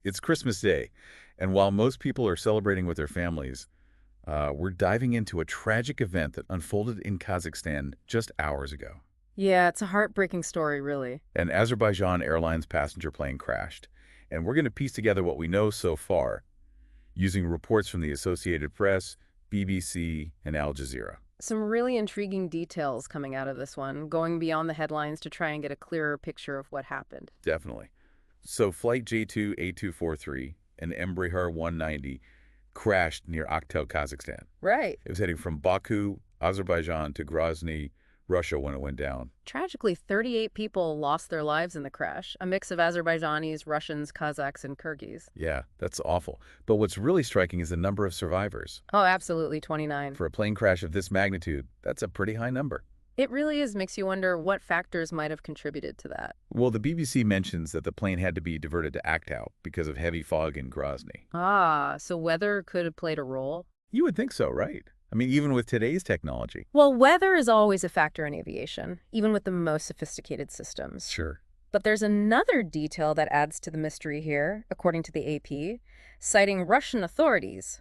It's Christmas Day, and while most people are celebrating with their families, we're diving into a tragic event that unfolded in Kazakhstan just hours ago. Yeah, it's a heartbreaking story, really. An Azerbaijan Airlines passenger plane crashed, and we're going to piece together what we know so far using reports from the Associated Press, BBC, and AlJazeera. Some really intriguing details coming out of this one, going beyond the headlines to try and get a clearer picture of what happened. Definitely. So Flight J2A243, an Embraer 190, crashed near Aktau, Kazakhstan. Right. It was heading from Baku, Azerbaijan, to Grozny, Russia when it went down. Tragically, 38 people lost their lives in the crash, a mix of Azerbaijanis, Russians, Kazakhs, and Kyrgyz. Yeah, that's awful. But what's really striking is the number of survivors. Oh, absolutely, 29. For a plane crash of this magnitude, that's a pretty high number. It really is makes you wonder what factors might have contributed to that. Well, the BBC mentions that the plane had to be diverted to Aktau because of heavy fog in Grozny. Ah, so weather could have played a role? You would think so, right? I mean, even with today's technology. Well, weather is always a factor in aviation, even with the most sophisticated systems. Sure. But there's another detail that adds to the mystery here, according to the AP, citing Russian authorities.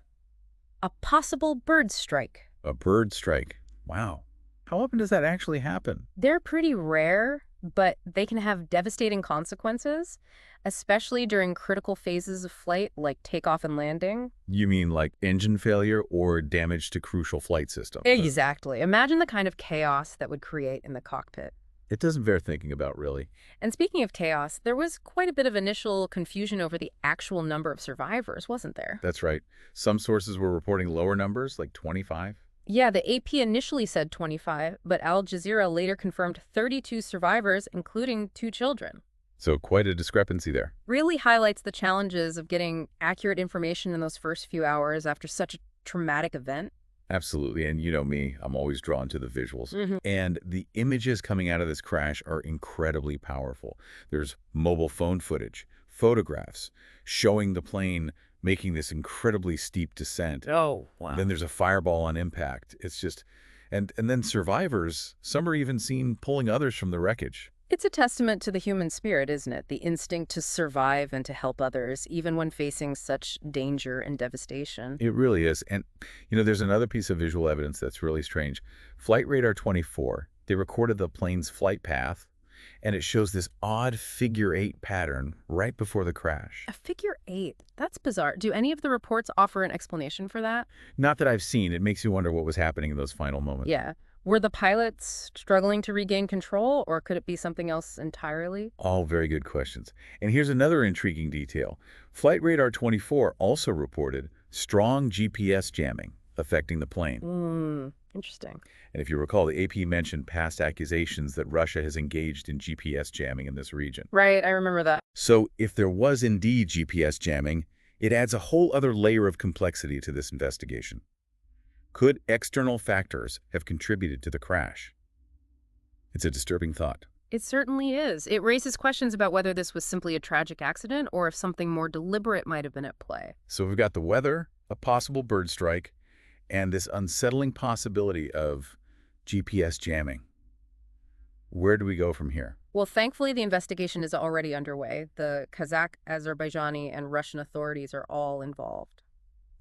A possible bird strike. A bird strike. Wow. How often does that actually happen? They're pretty rare, but they can have devastating consequences, especially during critical phases of flight like takeoff and landing. You mean like engine failure or damage to crucial flight systems? Exactly. Imagine the kind of chaos that would create in the cockpit. It doesn't bear thinking about, really. And speaking of chaos, there was quite a bit of initial confusion over the actual number of survivors, wasn't there? That's right. Some sources were reporting lower numbers, like 25. Yeah, the AP initially said 25, but Al Jazeera later confirmed 32 survivors, including 2 children. So quite a discrepancy there. Really highlights the challenges of getting accurate information in those first few hours after such a traumatic event. Absolutely. And you know me, I'm always drawn to the visuals. Mhm. And the images coming out of this crash are incredibly powerful. There's mobile phone footage, photographs showing the plane making this incredibly steep descent. Oh, wow. Then there's a fireball on impact. It's just, and then survivors, some are even seen pulling others from the wreckage. It's a testament to the human spirit, isn't it? The instinct to survive and to help others, even when facing such danger and devastation. It really is. And, you know, there's another piece of visual evidence that's really strange. Flight Radar 24, they recorded the plane's flight path, and it shows this odd figure-8 pattern right before the crash. A figure 8. That's bizarre. Do any of the reports offer an explanation for that? Not that I've seen. It makes you wonder what was happening in those final moments. Yeah. Were the pilots struggling to regain control, or could it be something else entirely? All very good questions. And here's another intriguing detail. Flight Radar 24 also reported strong GPS jamming affecting the plane. Interesting. And if you recall, the AP mentioned past accusations that Russia has engaged in GPS jamming in this region. Right, I remember that. So if there was indeed GPS jamming, it adds a whole other layer of complexity to this investigation. Could external factors have contributed to the crash? It's a disturbing thought. It certainly is. It raises questions about whether this was simply a tragic accident or if something more deliberate might have been at play. So we've got the weather, a possible bird strike, and this unsettling possibility of GPS jamming. Where do we go from here? Well, thankfully, the investigation is already underway. The Kazakh, Azerbaijani, and Russian authorities are all involved.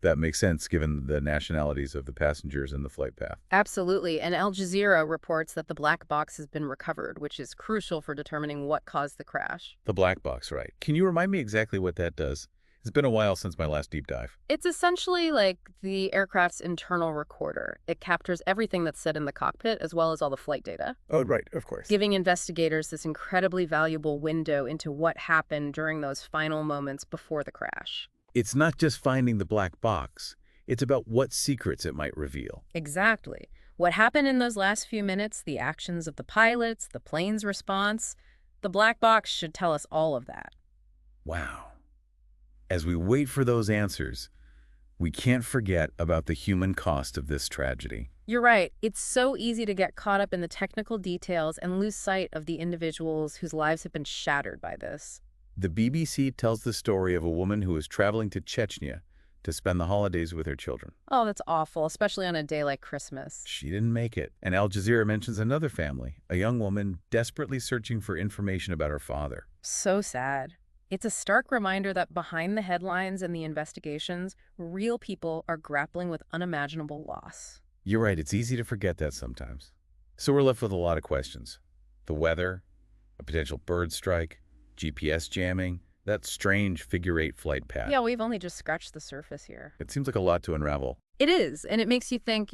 That makes sense given the nationalities of the passengers in the flight path. Absolutely. And Al Jazeera reports that the black box has been recovered, which is crucial for determining what caused the crash. The black box, right. Can you remind me exactly what that does? It's been a while since my last deep dive. It's essentially like the aircraft's internal recorder. It captures everything that's said in the cockpit, as well as all the flight data, Oh, right, of course. giving investigators this incredibly valuable window into what happened during those final moments before the crash. It's not just finding the black box. It's about what secrets it might reveal. Exactly. What happened in those last few minutes, the actions of the pilots, the plane's response, the black box should tell us all of that. Wow. As we wait for those answers, we can't forget about the human cost of this tragedy. You're right. It's so easy to get caught up in the technical details and lose sight of the individuals whose lives have been shattered by this. The BBC tells the story of a woman who was traveling to Chechnya to spend the holidays with her children. Oh, that's awful, especially on a day like Christmas. She didn't make it. And Al Jazeera mentions another family, a young woman desperately searching for information about her father. So sad. It's a stark reminder that behind the headlines and the investigations, real people are grappling with unimaginable loss. You're right, it's easy to forget that sometimes. So we're left with a lot of questions. The weather, a potential bird strike, GPS jamming, that strange figure-8 flight path. Yeah, we've only just scratched the surface here. It seems like a lot to unravel. It is, and it makes you think,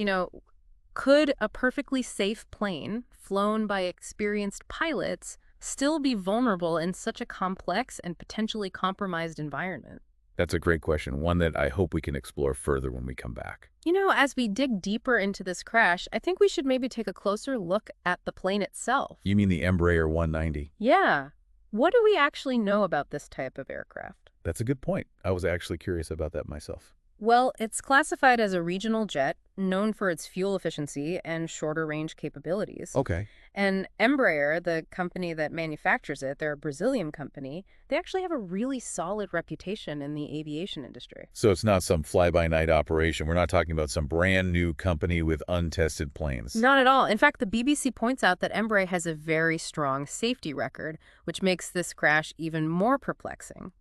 could a perfectly safe plane flown by experienced pilots still be vulnerable in such a complex and potentially compromised environment? That's a great question, one that I hope we can explore further when we come back. As we dig deeper into this crash, I think we should maybe take a closer look at the plane itself. You mean the Embraer 190? Yeah. What do we actually know about this type of aircraft? That's a good point. I was actually curious about that myself. Well, it's classified as a regional jet, known for its fuel efficiency and shorter range capabilities. Okay. And Embraer, the company that manufactures it, they're a Brazilian company, they actually have a really solid reputation in the aviation industry. So it's not some fly-by-night operation. We're not talking about some brand new company with untested planes. Not at all. In fact, the BBC points out that Embraer has a very strong safety record, which makes this crash even more perplexing.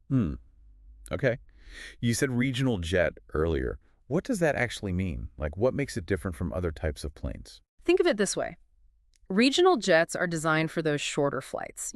Okay. You said regional jet earlier. What does that actually mean? Like, what makes it different from other types of planes? Think of it this way. Regional jets are designed for those shorter flights,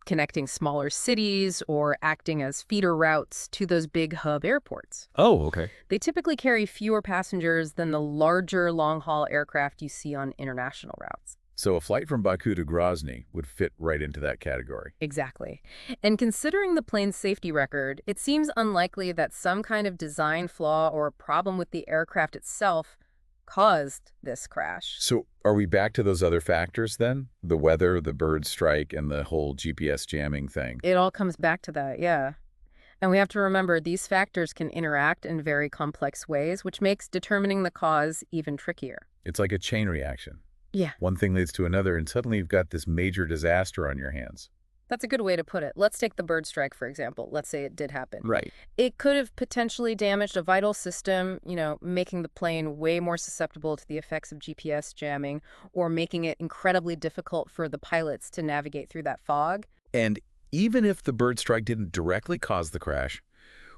connecting smaller cities or acting as feeder routes to those big hub airports. Oh, okay. They typically carry fewer passengers than the larger long-haul aircraft you see on international routes. So a flight from Baku to Grozny would fit right into that category. Exactly. And considering the plane's safety record, it seems unlikely that some kind of design flaw or problem with the aircraft itself caused this crash. So are we back to those other factors then? The weather, the bird strike, and the whole GPS jamming thing? It all comes back to that, yeah. And we have to remember these factors can interact in very complex ways, which makes determining the cause even trickier. It's like a chain reaction. Yeah. One thing leads to another, and suddenly you've got this major disaster on your hands. That's a good way to put it. Let's take the bird strike, for example. Let's say it did happen. Right. It could have potentially damaged a vital system, making the plane way more susceptible to the effects of GPS jamming or making it incredibly difficult for the pilots to navigate through that fog. And even if the bird strike didn't directly cause the crash,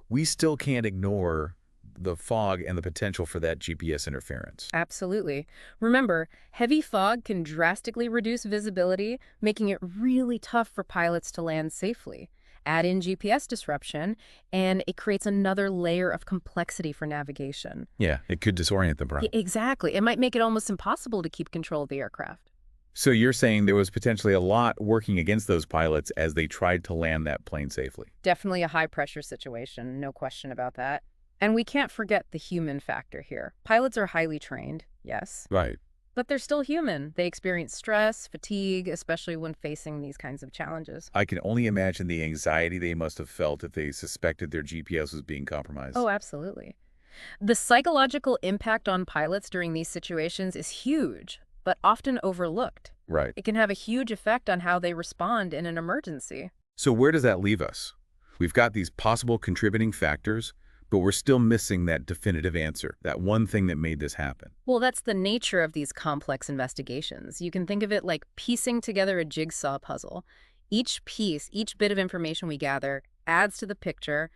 we still can't ignore the fog and the potential for that GPS interference. Absolutely. Remember, heavy fog can drastically reduce visibility, making it really tough for pilots to land safely. Add in GPS disruption, and it creates another layer of complexity for navigation. Yeah, it could disorient them, right? Exactly. It might make it almost impossible to keep control of the aircraft. So you're saying there was potentially a lot working against those pilots as they tried to land that plane safely? Definitely a high-pressure situation, no question about that. And we can't forget the human factor here. Pilots are highly trained, yes. Right. But they're still human. They experience stress, fatigue, especially when facing these kinds of challenges. I can only imagine the anxiety they must have felt if they suspected their GPS was being compromised. Oh, absolutely. The psychological impact on pilots during these situations is huge, but often overlooked. Right. It can have a huge effect on how they respond in an emergency. So where does that leave us? We've got these possible contributing factors, but we're still missing that definitive answer, that one thing that made this happen. Well, that's the nature of these complex investigations. You can think of it like piecing together a jigsaw puzzle. Each piece, each bit of information we gather adds to the picture,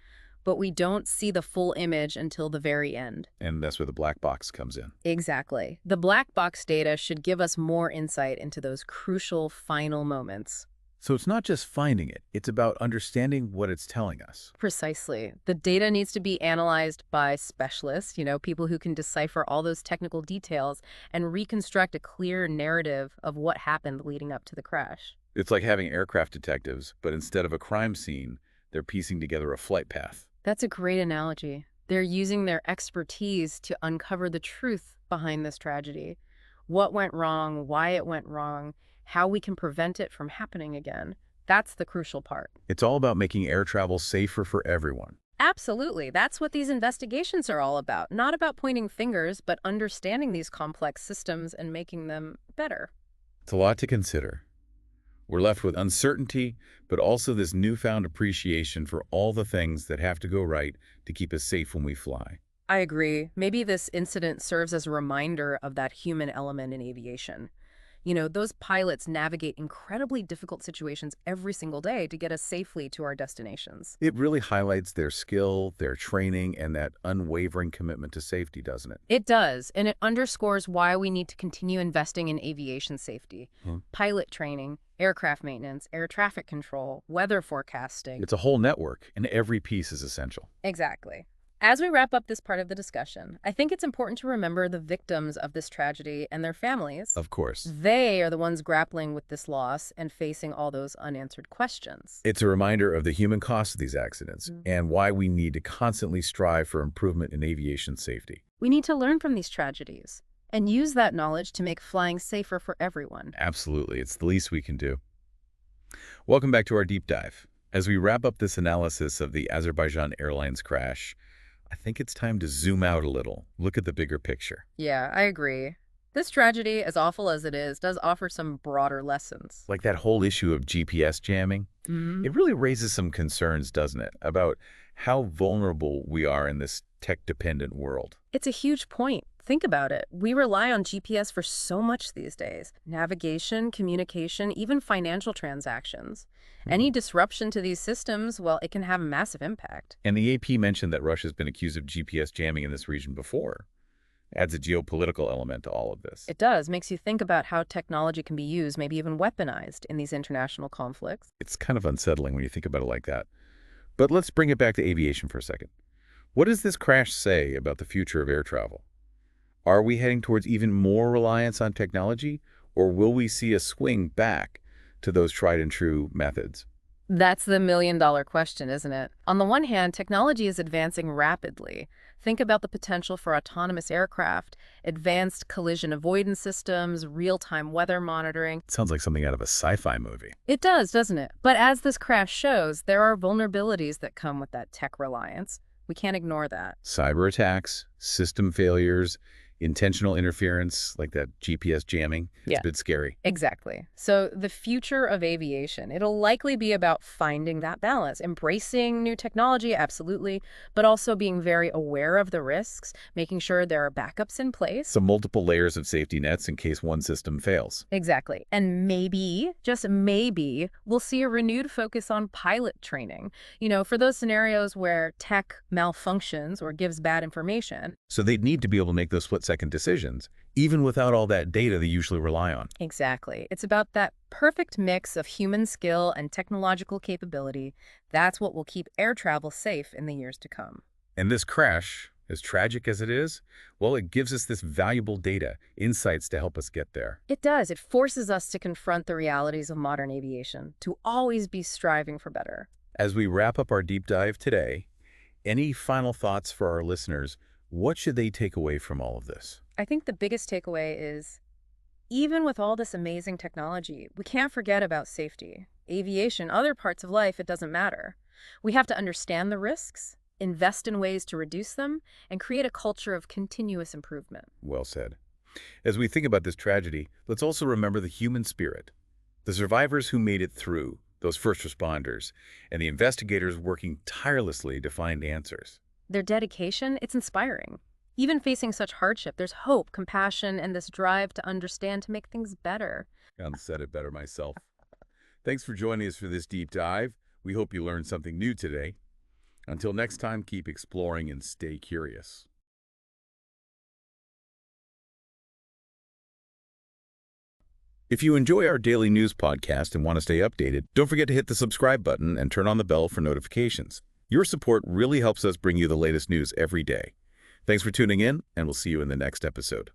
but we don't see the full image until the very end. And that's where the black box comes in. Exactly. The black box data should give us more insight into those crucial final moments. So it's not just finding it, it's about understanding what it's telling us. Precisely. The data needs to be analyzed by specialists, people who can decipher all those technical details and reconstruct a clear narrative of what happened leading up to the crash. It's like having aircraft detectives, but instead of a crime scene, they're piecing together a flight path. That's a great analogy. They're using their expertise to uncover the truth behind this tragedy. What went wrong, why it went wrong, how we can prevent it from happening again. That's the crucial part. It's all about making air travel safer for everyone. Absolutely. That's what these investigations are all about. Not about pointing fingers, but understanding these complex systems and making them better. It's a lot to consider. We're left with uncertainty, but also this newfound appreciation for all the things that have to go right to keep us safe when we fly. I agree. Maybe this incident serves as a reminder of that human element in aviation. Those pilots navigate incredibly difficult situations every single day to get us safely to our destinations. It really highlights their skill, their training, and that unwavering commitment to safety, doesn't it? It does, and it underscores why we need to continue investing in aviation safety. Pilot training, aircraft maintenance, air traffic control, weather forecasting. It's a whole network, and every piece is essential. Exactly. As we wrap up this part of the discussion, I think it's important to remember the victims of this tragedy and their families. Of course. They are the ones grappling with this loss and facing all those unanswered questions. It's a reminder of the human cost of these accidents and why we need to constantly strive for improvement in aviation safety. We need to learn from these tragedies and use that knowledge to make flying safer for everyone. Absolutely. It's the least we can do. Welcome back to our deep dive. As we wrap up this analysis of the Azerbaijan Airlines crash, I think it's time to zoom out a little, look at the bigger picture. Yeah, I agree. This tragedy, as awful as it is, does offer some broader lessons. Like that whole issue of GPS jamming. It really raises some concerns, doesn't it, about how vulnerable we are in this tech-dependent world. It's a huge point. Think about it. We rely on GPS for so much these days. Navigation, communication, even financial transactions. Any disruption to these systems, well, it can have a massive impact. And the AP mentioned that Russia's been accused of GPS jamming in this region before. Adds a geopolitical element to all of this. It does. Makes you think about how technology can be used, maybe even weaponized in these international conflicts. It's kind of unsettling when you think about it like that. But let's bring it back to aviation for a second. What does this crash say about the future of air travel? Are we heading towards even more reliance on technology, or will we see a swing back to those tried and true methods? That's the million-dollar question, isn't it? On the one hand, technology is advancing rapidly. Think about the potential for autonomous aircraft, advanced collision avoidance systems, real-time weather monitoring. It sounds like something out of a sci-fi movie. It does, doesn't it? But as this crash shows, there are vulnerabilities that come with that tech reliance. We can't ignore that. Cyber attacks, system failures, intentional interference, like that GPS jamming. It's a bit scary. Exactly. So the future of aviation, it'll likely be about finding that balance, embracing new technology, absolutely, but also being very aware of the risks, making sure there are backups in place. So multiple layers of safety nets in case one system fails. Exactly. And maybe, just maybe, we'll see a renewed focus on pilot training, for those scenarios where tech malfunctions or gives bad information. So they'd need to be able to make those split-second decisions, even without all that data they usually rely on. Exactly. It's about that perfect mix of human skill and technological capability. That's what will keep air travel safe in the years to come. And this crash, as tragic as it is, well, it gives us this valuable data, insights to help us get there. It does. It forces us to confront the realities of modern aviation, to always be striving for better. As we wrap up our deep dive today, any final thoughts for our listeners? What should they take away from all of this? I think the biggest takeaway is, even with all this amazing technology, we can't forget about safety. Aviation, other parts of life, it doesn't matter. We have to understand the risks, invest in ways to reduce them, and create a culture of continuous improvement. Well said. As we think about this tragedy, let's also remember the human spirit, the survivors who made it through, those first responders, and the investigators working tirelessly to find answers. Their dedication, it's inspiring. Even facing such hardship, there's hope, compassion, and this drive to understand to make things better. I've said it better myself. Thanks for joining us for this deep dive. We hope you learned something new today. Until next time, keep exploring and stay curious. If you enjoy our daily news podcast and want to stay updated, don't forget to hit the subscribe button and turn on the bell for notifications. Your support really helps us bring you the latest news every day. Thanks for tuning in, and we'll see you in the next episode.